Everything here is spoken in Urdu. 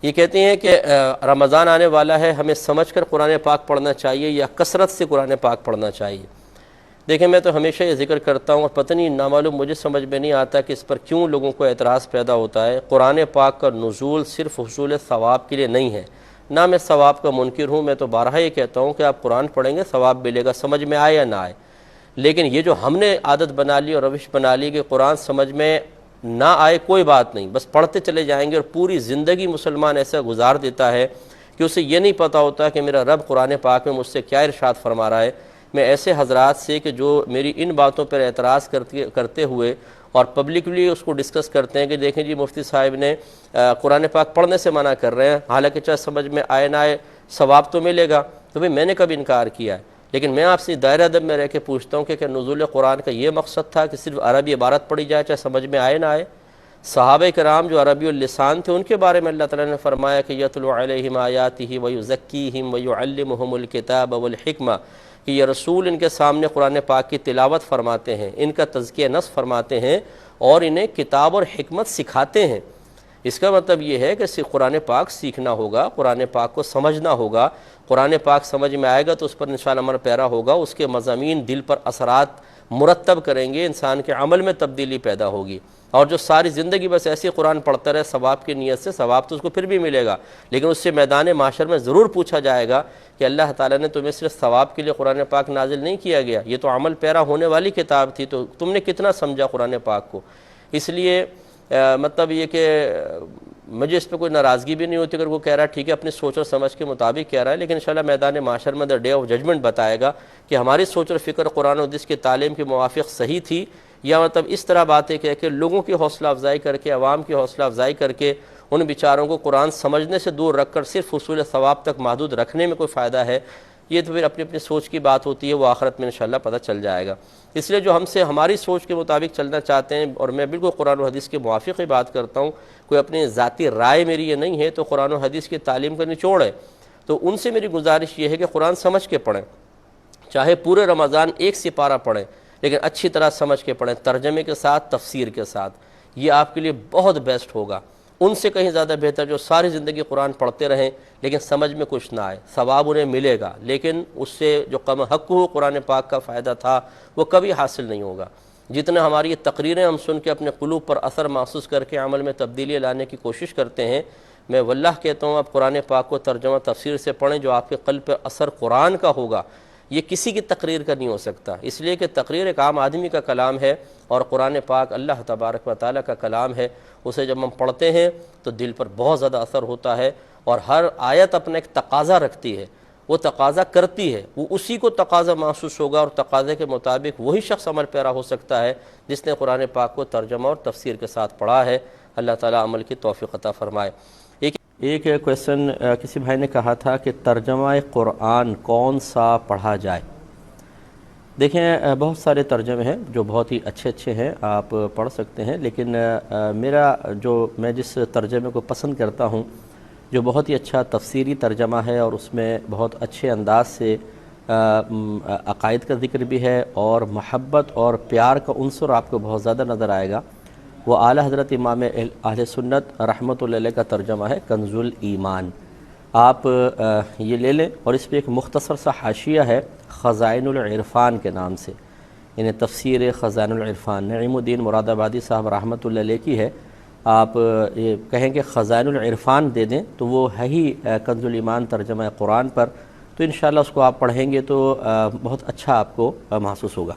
یہ کہتے ہیں کہ رمضان آنے والا ہے، ہمیں سمجھ کر قرآن پاک پڑھنا چاہیے یا کثرت سے قرآن پاک پڑھنا چاہیے؟ دیکھیں، میں تو ہمیشہ یہ ذکر کرتا ہوں اور پتہ نہیں نامعلوم مجھے سمجھ میں نہیں آتا کہ اس پر کیوں لوگوں کو اعتراض پیدا ہوتا ہے۔ قرآن پاک کا نزول صرف حصول ثواب کے لیے نہیں ہے، نہ میں ثواب کا منکر ہوں، میں تو بارہا یہ کہتا ہوں کہ آپ قرآن پڑھیں گے ثواب ملے گا، سمجھ میں آئے یا نہ آئے۔ لیکن یہ جو ہم نے عادت بنا لی اور روش بنا لی کہ قرآن سمجھ میں نہ آئے کوئی بات نہیں، بس پڑھتے چلے جائیں گے، اور پوری زندگی مسلمان ایسا گزار دیتا ہے کہ اسے یہ نہیں پتہ ہوتا کہ میرا رب قرآن پاک میں مجھ سے کیا ارشاد فرما رہا ہے۔ میں ایسے حضرات سے کہ جو میری ان باتوں پر اعتراض کرتے ہوئے اور پبلکلی اس کو ڈسکس کرتے ہیں کہ دیکھیں جی مفتی صاحب نے قرآن پاک پڑھنے سے منع کر رہے ہیں، حالانکہ چاہے سمجھ میں آئے نہ آئے ثواب تو ملے گا، تو بھئی میں نے کبھی انکار کیا ہے؟ لیکن میں آپ سے دائرہ ادب میں رہ کے پوچھتا ہوں کہ نزول قرآن کا یہ مقصد تھا کہ صرف عربی عبارت پڑھی جائے چاہے سمجھ میں آئے نہ آئے؟ صحابہ کرام جو عربی اللسان تھے ان کے بارے میں اللہ تعالیٰ نے فرمایا کہ یتلو علیہم آیاتہ ویزکیہم ویعلمہم الکتاب والحکمہ، کہ یہ رسول ان کے سامنے قرآن پاک کی تلاوت فرماتے ہیں، ان کا تزکیہ نفس فرماتے ہیں اور انہیں کتاب اور حکمت سکھاتے ہیں۔ اس کا مطلب یہ ہے کہ صرف قرآن پاک سیکھنا ہوگا، قرآن پاک کو سمجھنا ہوگا، قرآن پاک سمجھ میں آئے گا تو اس پر انشاءاللہ عمل پیرا ہوگا، اس کے مضامین دل پر اثرات مرتب کریں گے، انسان کے عمل میں تبدیلی پیدا ہوگی۔ اور جو ساری زندگی بس ایسے قرآن پڑھتا رہے ثواب کی نیت سے، ثواب تو اس کو پھر بھی ملے گا، لیکن اس سے میدان معاشر میں ضرور پوچھا جائے گا کہ اللہ تعالیٰ نے تمہیں صرف ثواب کے لیے قرآن پاک نازل نہیں کیا گیا، یہ تو عمل پیرا ہونے والی کتاب تھی، تو تم نے کتنا سمجھا قرآن پاک کو؟ اس لیے مطلب یہ کہ مجھے اس پہ کوئی ناراضگی بھی نہیں ہوتی اگر وہ کہہ رہا ہے ٹھیک ہے اپنی سوچ اور سمجھ کے مطابق کہہ رہا ہے، لیکن انشاءاللہ میدان معاشر میں ڈے آف ججمنٹ بتائے گا کہ ہماری سوچ اور فکر قرآن و حدیث کی تعلیم کے موافق صحیح تھی، یا مطلب اس طرح باتیں کہہ کے لوگوں کی حوصلہ افزائی کر کے، عوام کی حوصلہ افزائی کر کے ان بیچاروں کو قرآن سمجھنے سے دور رکھ کر صرف حصول ثواب تک محدود رکھنے میں کوئی فائدہ ہے؟ یہ تو پھر اپنی اپنی سوچ کی بات ہوتی ہے، وہ آخرت میں انشاءاللہ پتہ چل جائے گا۔ اس لیے جو ہم سے ہماری سوچ کے مطابق چلنا چاہتے ہیں، اور میں بالکل قرآن و حدیث کے موافق ہی بات کرتا ہوں، کوئی اپنی ذاتی رائے میری یہ نہیں ہے، تو قرآن و حدیث کی تعلیم کا نچوڑ ہے، تو ان سے میری گزارش یہ ہے کہ قرآن سمجھ کے پڑھیں، چاہے پورے رمضان ایک سپارہ پڑھیں، لیکن اچھی طرح سمجھ کے پڑھیں، ترجمے کے ساتھ، تفسیر کے ساتھ، یہ آپ کے لیے بہت بیسٹ ہوگا۔ ان سے کہیں زیادہ بہتر جو ساری زندگی قرآن پڑھتے رہیں لیکن سمجھ میں کچھ نہ آئے، ثواب انہیں ملے گا لیکن اس سے جو کم حق ہو قرآن پاک کا فائدہ تھا وہ کبھی حاصل نہیں ہوگا۔ جتنا ہماری یہ تقریریں ہم سن کے اپنے قلوب پر اثر محسوس کر کے عمل میں تبدیلی لانے کی کوشش کرتے ہیں، میں واللہ کہتا ہوں آپ قرآن پاک کو ترجمہ تفسیر سے پڑھیں، جو آپ کے قلب پر اثر قرآن کا ہوگا یہ کسی کی تقریر کا نہیں ہو سکتا، اس لیے کہ تقریر ایک عام آدمی کا کلام ہے اور قرآن پاک اللہ تبارک و تعالیٰ کا کلام ہے، اسے جب ہم پڑھتے ہیں تو دل پر بہت زیادہ اثر ہوتا ہے، اور ہر آیت اپنا ایک تقاضا رکھتی ہے، وہ تقاضا کرتی ہے، وہ اسی کو تقاضا محسوس ہوگا، اور تقاضے کے مطابق وہی شخص عمل پیرا ہو سکتا ہے جس نے قرآن پاک کو ترجمہ اور تفسیر کے ساتھ پڑھا ہے۔ اللہ تعالیٰ عمل کی توفیق عطا فرمائے۔ ایک کویسچن کسی بھائی نے کہا تھا کہ ترجمہ قرآن کون سا پڑھا جائے؟ دیکھیں بہت سارے ترجمے ہیں جو بہت ہی اچھے ہیں، آپ پڑھ سکتے ہیں، لیکن میں جس ترجمے کو پسند کرتا ہوں جو بہت ہی اچھا تفسیری ترجمہ ہے اور اس میں بہت اچھے انداز سے عقائد کا ذکر بھی ہے اور محبت اور پیار کا عنصر آپ کو بہت زیادہ نظر آئے گا، وہ اعلیٰ حضرت امام اہل سنت رحمۃ اللہ علیہ کا ترجمہ ہے کنز الایمان۔ آپ یہ لے لیں، اور اس پہ ایک مختصر سا حاشیہ ہے خزائن العرفان کے نام سے، یعنی تفسیر خزائن العرفان، نعیم الدین مراد آبادی صاحب رحمۃ اللہ علیہ کی ہے۔ آپ یہ کہیں کہ خزائن العرفان دے دیں تو وہ ہے ہی کنز الایمان ترجمہ قرآن پر، تو انشاءاللہ اس کو آپ پڑھیں گے تو بہت اچھا آپ کو محسوس ہوگا۔